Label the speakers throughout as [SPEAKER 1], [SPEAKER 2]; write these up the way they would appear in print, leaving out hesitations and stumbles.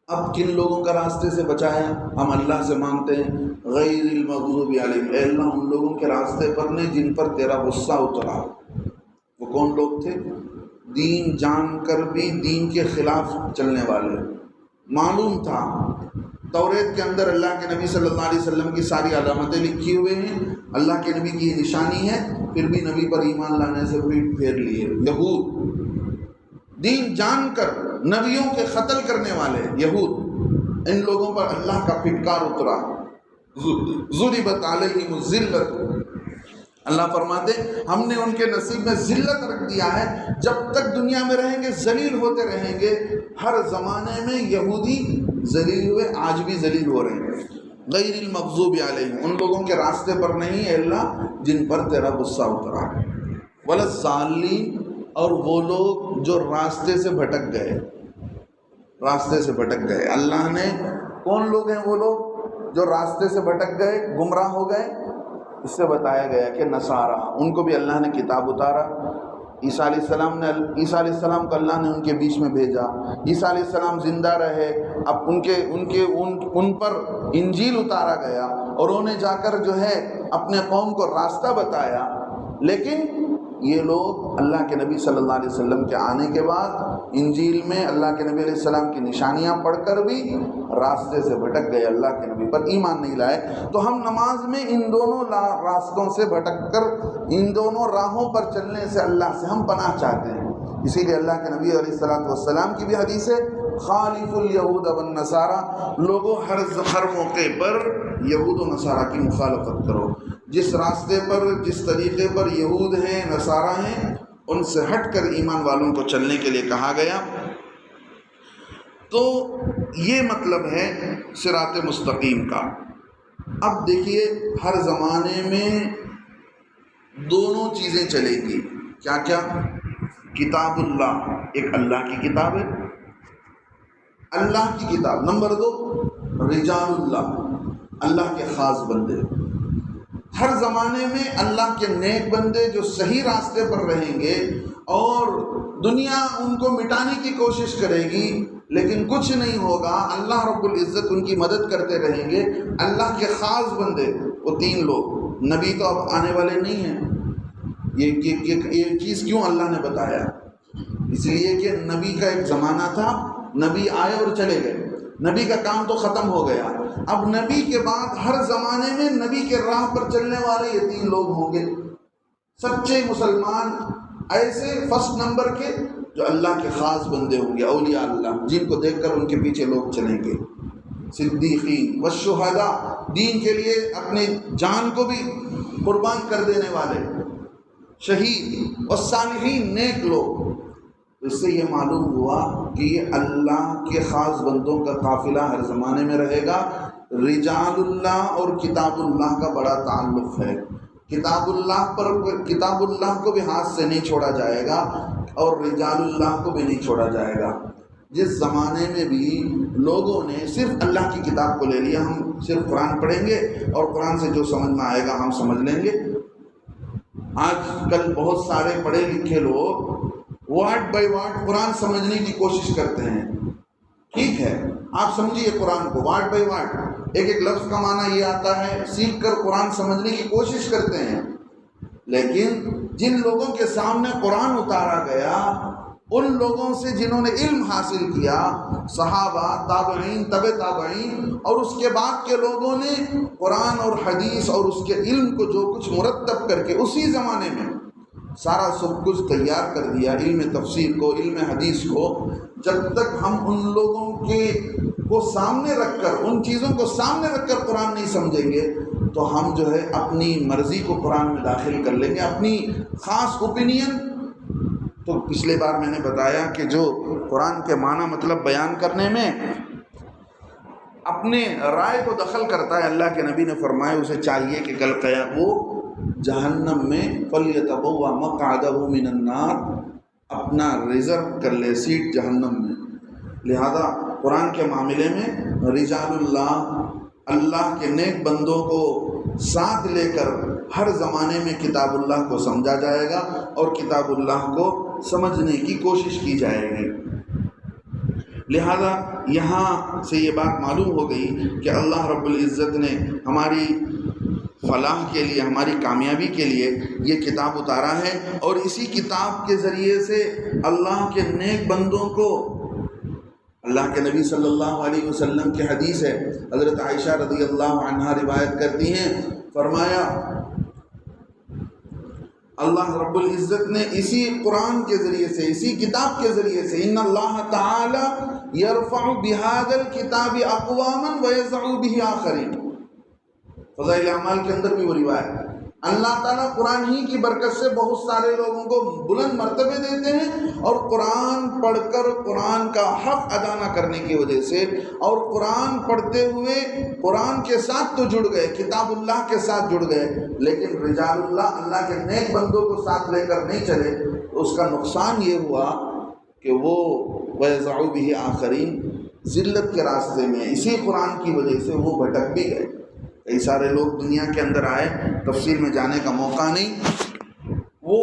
[SPEAKER 1] اب کن لوگوں کا راستے سے بچایا؟ ہم اللہ سے مانگتے ہیں غیر المغضوب علیہم، اے اللہ ان لوگوں کے راستے پر نہیں جن پر تیرا غصہ اترا۔ وہ کون لوگ تھے؟ دین جان کر بھی دین کے خلاف چلنے والے۔ معلوم تھا توریت کے اندر اللہ کے نبی صلی اللہ علیہ وسلم کی ساری علامتیں لکھی ہوئے ہیں، اللہ کے نبی کی یہ نشانی ہے، پھر بھی نبی پر ایمان لانے سے پیٹ پھیر لیے۔ یہود دین جان کر نبیوں کے قتل کرنے والے یہود، ان لوگوں پر اللہ کا پھٹکار اترا۔ ضربت علیہم الذلۃ، اللہ فرماتے ہم نے ان کے نصیب میں ذلت رکھ دیا ہے، جب تک دنیا میں رہیں گے ذلیل ہوتے رہیں گے۔ ہر زمانے میں یہودی ذلیل ہوئے، آج بھی ذلیل ہو رہے ہیں۔ غیر المغضوب علیہم، ان لوگوں کے راستے پر نہیں اے اللہ جن پر تیرا غصہ اترا ہے۔ ولا الضالین، اور وہ لوگ جو راستے سے بھٹک گئے، راستے سے بھٹک گئے۔ اللہ نے کون لوگ ہیں وہ لوگ جو راستے سے بھٹک گئے، گمراہ ہو گئے؟ اس سے بتایا گیا کہ نصارہ، ان کو بھی اللہ نے کتاب اتارا۔ عیسیٰ علیہ السلام کو اللہ نے ان کے بیچ میں بھیجا، عیسیٰ علیہ السلام زندہ رہے، اب ان پر انجیل اتارا گیا اور انہیں جا کر جو ہے اپنے قوم کو راستہ بتایا۔ لیکن یہ لوگ اللہ کے نبی صلی اللہ علیہ وسلم کے آنے کے بعد انجیل میں اللہ کے نبی علیہ السلام کی نشانیاں پڑھ کر بھی راستے سے بھٹک گئے، اللہ کے نبی پر ایمان نہیں لائے۔ تو ہم نماز میں ان دونوں راستوں سے بھٹک کر، ان دونوں راہوں پر چلنے سے اللہ سے ہم پناہ چاہتے ہیں۔ اسی لیے اللہ کے نبی علیہ السلام کی بھی حدیث ہے خالف الیہود والنصارى، لوگوں ہر موقع پر یہود و نصارہ کی مخالفت کرو۔ جس راستے پر، جس طریقے پر یہود ہیں، نصارہ ہیں، ان سے ہٹ کر ایمان والوں کو چلنے کے لیے کہا گیا۔ تو یہ مطلب ہے صراط مستقیم کا۔ اب دیکھیے ہر زمانے میں دونوں چیزیں چلے گی، کیا کیا؟ کتاب اللہ، ایک اللہ کی کتاب ہے، اللہ کی کتاب۔ نمبر 2 رجال اللہ، اللہ کے خاص بندے۔ ہر زمانے میں اللہ کے نیک بندے جو صحیح راستے پر رہیں گے، اور دنیا ان کو مٹانے کی کوشش کرے گی لیکن کچھ نہیں ہوگا، اللہ رب العزت ان کی مدد کرتے رہیں گے۔ اللہ کے خاص بندے وہ 3 لوگ، نبی تو اب آنے والے نہیں ہیں۔ یہ چیز کیوں اللہ نے بتایا؟ اس لیے کہ نبی کا ایک زمانہ تھا، نبی آئے اور چلے گئے، نبی کا کام تو ختم ہو گیا۔ اب نبی کے بعد ہر زمانے میں نبی کے راہ پر چلنے والے یہ 3 لوگ ہوں گے، سچے مسلمان، ایسے فرسٹ نمبر کے جو اللہ کے خاص بندے ہوں گے، اولیاء اللہ، جن کو دیکھ کر ان کے پیچھے لوگ چلیں گے۔ صدیقین والشہداء، دین کے لیے اپنے جان کو بھی قربان کر دینے والے، شہید، والصالحین، نیک لوگ۔ اس سے یہ معلوم ہوا کہ یہ اللہ کے خاص بندوں کا قافلہ ہر زمانے میں رہے گا۔ رجال اللہ اور کتاب اللہ کا بڑا تعلق ہے۔ کتاب اللہ کو بھی ہاتھ سے نہیں چھوڑا جائے گا، اور رجال اللہ کو بھی نہیں چھوڑا جائے گا۔ جس زمانے میں بھی لوگوں نے صرف اللہ کی کتاب کو لے لیا، ہم صرف قرآن پڑھیں گے اور قرآن سے جو سمجھ میں آئے گا ہم سمجھ لیں گے۔ آج کل بہت سارے پڑھے لکھے لوگ وارڈ بائی وارڈ قرآن سمجھنے کی کوشش کرتے ہیں۔ ٹھیک ہے، آپ سمجھیے قرآن کو وارڈ بائی وارڈ، ایک ایک لفظ کا معنی یہ آتا ہے، سیکھ کر قرآن سمجھنے کی کوشش کرتے ہیں۔ لیکن جن لوگوں کے سامنے قرآن اتارا گیا، ان لوگوں سے جنہوں نے علم حاصل کیا، صحابہ، تابعین، تبع تابعین، اور اس کے بعد کے لوگوں نے قرآن اور حدیث اور اس کے علم کو جو کچھ مرتب کر کے اسی زمانے میں سارا سب کچھ تیار کر دیا، علم تفسیر کو، علم حدیث کو۔ جب تک ہم ان لوگوں کو سامنے رکھ کر، ان چیزوں کو سامنے رکھ کر قرآن نہیں سمجھیں گے تو ہم جو ہے اپنی مرضی کو قرآن میں داخل کر لیں گے، اپنی خاص اوپینین۔ تو پچھلے بار میں نے بتایا کہ جو قرآن کے معنی مطلب بیان کرنے میں اپنے رائے کو دخل کرتا ہے، اللہ کے نبی نے فرمایا اسے چاہیے کہ کل قیامت وہ جہنم میں فَلْيَتَبَوَّأْ مَقْعَدَهُ مِنَ النَّارِ، اپنا ریزرو کر لے سیٹ جہنم میں۔ لہذا قرآن کے معاملے میں رجال اللہ، اللہ کے نیک بندوں کو ساتھ لے کر ہر زمانے میں کتاب اللہ کو سمجھا جائے گا اور کتاب اللہ کو سمجھنے کی کوشش کی جائے گی۔ لہذا یہاں سے یہ بات معلوم ہو گئی کہ اللہ رب العزت نے ہماری فلاح کے لیے، ہماری کامیابی کے لیے یہ کتاب اتارا ہے، اور اسی کتاب کے ذریعے سے اللہ کے نیک بندوں کو، اللہ کے نبی صلی اللہ علیہ وسلم کی حدیث ہے، حضرت عائشہ رضی اللہ عنہا روایت کرتی ہیں، فرمایا اللہ رب العزت نے اسی قرآن کے ذریعے سے، اسی کتاب کے ذریعے سے، ان اللہ تعالی یرفع بہذا الکتاب اقواما ویضع بہ آخرین، فضائل اعمال کے اندر بھی وہ روایت، اللہ تعالیٰ قرآن ہی کی برکت سے بہت سارے لوگوں کو بلند مرتبے دیتے ہیں، اور قرآن پڑھ کر قرآن کا حق ادا نہ کرنے کی وجہ سے، اور قرآن پڑھتے ہوئے قرآن کے ساتھ تو جڑ گئے، کتاب اللہ کے ساتھ جڑ گئے، لیکن رجال اللہ، اللہ کے نیک بندوں کو ساتھ لے کر نہیں چلے، تو اس کا نقصان یہ ہوا کہ وہ وَيَضَعُ بِهِ آخَرِينَ، ذلت کے راستے میں اسی قرآن کی وجہ سے وہ بھٹک بھی گئے۔ کئی سارے لوگ دنیا کے اندر آئے، تفصیل میں جانے کا موقع نہیں، وہ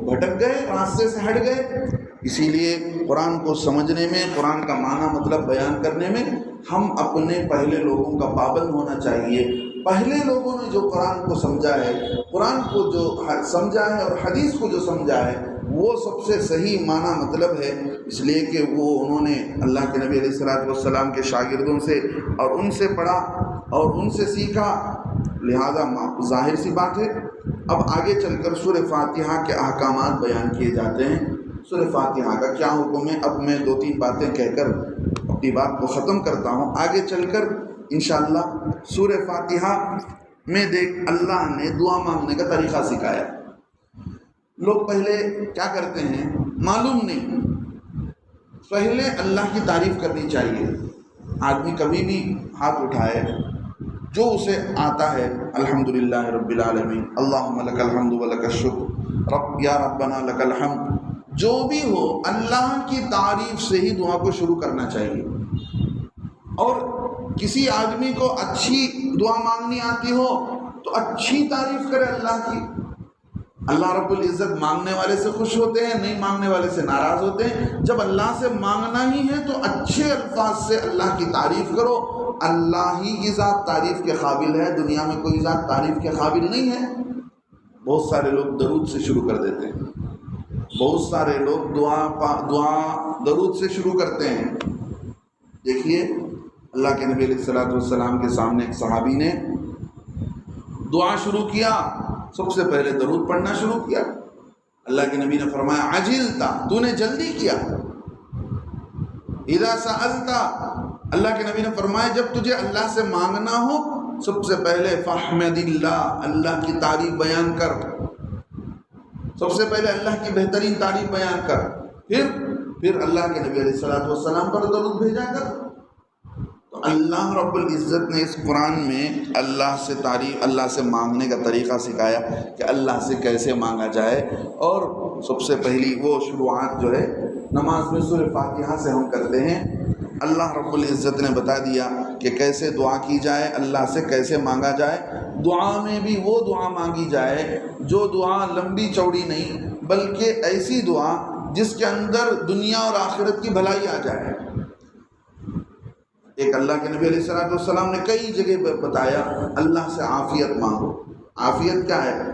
[SPEAKER 1] بھٹک گئے، راستے سے ہٹ گئے۔ اسی لیے قرآن کو سمجھنے میں، قرآن کا معنی مطلب بیان کرنے میں ہم اپنے پہلے لوگوں کا پابند ہونا چاہیے۔ پہلے لوگوں نے جو قرآن کو سمجھا ہے، قرآن کو جو سمجھا ہے اور حدیث کو جو سمجھا ہے، وہ سب سے صحیح معنی مطلب ہے، اس لیے کہ وہ انہوں نے اللہ کے نبی علیہ السلام کے شاگردوں سے اور ان سے پڑھا اور ان سے سیکھا، لہذا ظاہر سی بات ہے۔ اب آگے چل کر سورہ فاتحہ کے احکامات بیان کیے جاتے ہیں۔ سورہ فاتحہ کا کیا حکم ہے، اب میں 2-3 باتیں کہہ کر اپنی بات کو ختم کرتا ہوں۔ آگے چل کر انشاءاللہ سورہ فاتحہ میں اللہ نے دعا مانگنے کا طریقہ سکھایا۔ لوگ پہلے کیا کرتے ہیں معلوم نہیں، پہلے اللہ کی تعریف کرنی چاہیے۔ آدمی کبھی بھی ہاتھ اٹھائے، جو اسے آتا ہے، الحمدللہ رب العالمین، اللہم لک الحمد ولک الشکر، رب یا ربنا لک الحمد، جو بھی ہو اللہ کی تعریف سے ہی دعا کو شروع کرنا چاہیے۔ اور کسی آدمی کو اچھی دعا مانگنی آتی ہو تو اچھی تعریف کرے اللہ کی۔ اللہ رب العزت مانگنے والے سے خوش ہوتے ہیں، نہیں مانگنے والے سے ناراض ہوتے ہیں۔ جب اللہ سے مانگنا ہی ہے تو اچھے الفاظ سے اللہ کی تعریف کرو۔ اللہ ہی کی ذات تعریف کے قابل ہے، دنیا میں کوئی ذات تعریف کے قابل نہیں ہے۔ بہت سارے لوگ درود سے شروع کر دیتے ہیں، بہت سارے لوگ دعا درود سے شروع کرتے ہیں۔ دیکھیے اللہ کے نبی علیہ السلام کے سامنے ایک صحابی نے دعا شروع کیا، سب سے پہلے درود پڑھنا شروع کیا۔ اللہ کے نبی نے فرمایا عجلتا، تو نے جلدی کیا۔ اذا سألتا، اللہ کے نبی نے فرمایا جب تجھے اللہ سے مانگنا ہو سب سے پہلے فاحمد اللہ، اللہ کی تعریف بیان کر، سب سے پہلے اللہ کی بہترین تعریف بیان کر، پھر اللہ کے نبی علیہ السلام پر درود بھیجا کر۔ تو اللہ رب العزت نے اس قرآن میں اللہ سے مانگنے کا طریقہ سکھایا کہ اللہ سے کیسے مانگا جائے۔ اور سب سے پہلی وہ شروعات جو ہے نماز میں سورہ فاتحہ سے ہم کرتے ہیں۔ اللہ رب العزت نے بتا دیا کہ کیسے دعا کی جائے، اللہ سے کیسے مانگا جائے۔ دعا میں بھی وہ دعا مانگی جائے جو دعا لمبی چوڑی نہیں، بلکہ ایسی دعا جس کے اندر دنیا اور آخرت کی بھلائی آ جائے۔ ایک اللہ کے نبی علیہ السلام نے کئی جگہ بتایا اللہ سے عافیت مانگو۔ عافیت کیا ہے؟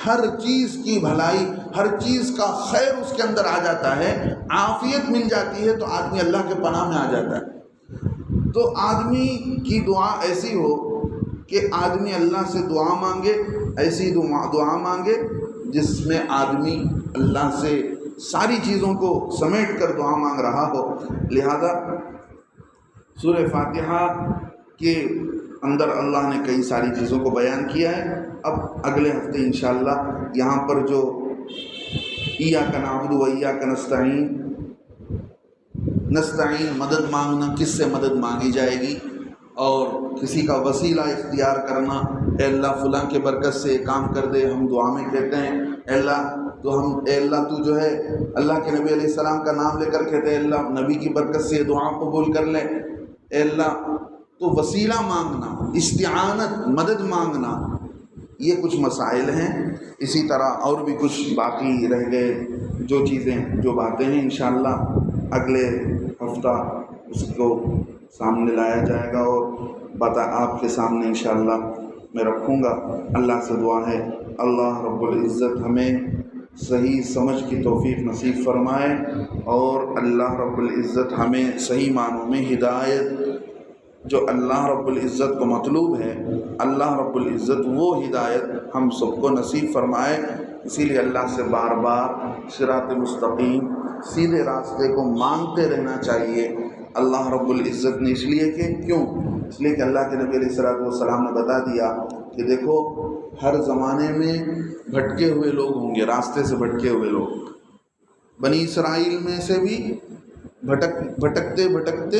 [SPEAKER 1] ہر چیز کی بھلائی، ہر چیز کا خیر اس کے اندر آ جاتا ہے۔ عافیت مل جاتی ہے تو آدمی اللہ کے پناہ میں آ جاتا ہے۔ تو آدمی کی دعا ایسی ہو کہ آدمی اللہ سے دعا مانگے، ایسی دعا مانگے جس میں آدمی اللہ سے ساری چیزوں کو سمیٹ کر دعا مانگ رہا ہو۔ لہذا سورہ فاتحہ کے اندر اللہ نے کئی ساری چیزوں کو بیان کیا ہے۔ اب اگلے ہفتے انشاءاللہ یہاں پر جو ایاک نعبد و ایاک نستعین مدد مانگنا، کس سے مدد مانگی جائے گی، اور کسی کا وسیلہ اختیار کرنا، اے اللہ فلاں کے برکت سے یہ کام کر دے، ہم دعا میں کہتے ہیں اے اللہ تو جو ہے اللہ کے نبی علیہ السلام کا نام لے کر کہتے ہیں اے اللہ نبی کی برکت سے یہ دعا قبول کر لے، اے اللہ۔ تو وسیلہ مانگنا، استعانت، مدد مانگنا، یہ کچھ مسائل ہیں۔ اسی طرح اور بھی کچھ باقی رہ گئے جو چیزیں، جو باتیں ہیں انشاءاللہ اگلے ہفتہ اس کو سامنے لایا جائے گا اور آپ کے سامنے انشاءاللہ میں رکھوں گا۔ اللہ سے دعا ہے اللہ رب العزت ہمیں صحیح سمجھ کی توفیق نصیب فرمائے، اور اللہ رب العزت ہمیں صحیح معنوں میں ہدایت جو اللہ رب العزت کو مطلوب ہے، اللہ رب العزت وہ ہدایت ہم سب کو نصیب فرمائے۔ اسی لیے اللہ سے بار بار صراط مستقیم سیدھے راستے کو مانگتے رہنا چاہیے۔ اللہ رب العزت نے اس لیے کہ کیوں؟ اس لیے کہ اللہ کے نبی علیہ الصلوۃ والسلام نے بتا دیا کہ دیکھو ہر زمانے میں بھٹکے ہوئے لوگ ہوں گے، راستے سے بھٹکے ہوئے لوگ۔ بنی اسرائیل میں سے بھی بھٹکتے بھٹکتے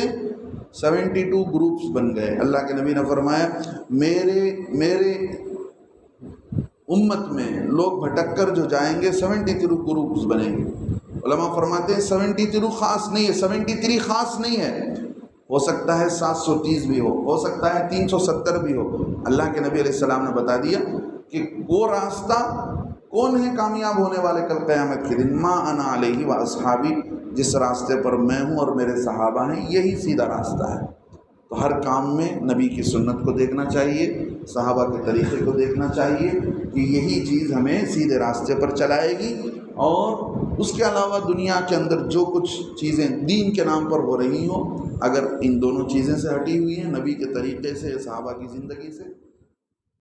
[SPEAKER 1] 72 گروپس بن گئے۔ اللہ کے نبی نے فرمایا میرے امت میں لوگ بھٹک کر جو جائیں گے 73 گروپس بنیں گے۔ علماء فرماتے ہیں 73 خاص نہیں ہے، 73 خاص نہیں ہے، ہو سکتا ہے 730 بھی ہو سکتا ہے 370 بھی ہو۔ اللہ کے نبی علیہ السلام نے بتا دیا کہ وہ راستہ کون ہے کامیاب ہونے والے کل قیامت کے دن؟ ما انا علیہ و اصحابی، جس راستے پر میں ہوں اور میرے صحابہ ہیں، یہی سیدھا راستہ ہے۔ تو ہر کام میں نبی کی سنت کو دیکھنا چاہیے، صحابہ کے طریقے کو دیکھنا چاہیے کہ یہی چیز ہمیں سیدھے راستے پر چلائے گی، اور اس کے علاوہ دنیا کے اندر جو کچھ چیزیں دین کے نام پر ہو رہی ہوں، اگر ان دونوں چیزیں سے ہٹی ہوئی ہیں، نبی کے طریقے سے، صحابہ کی زندگی سے،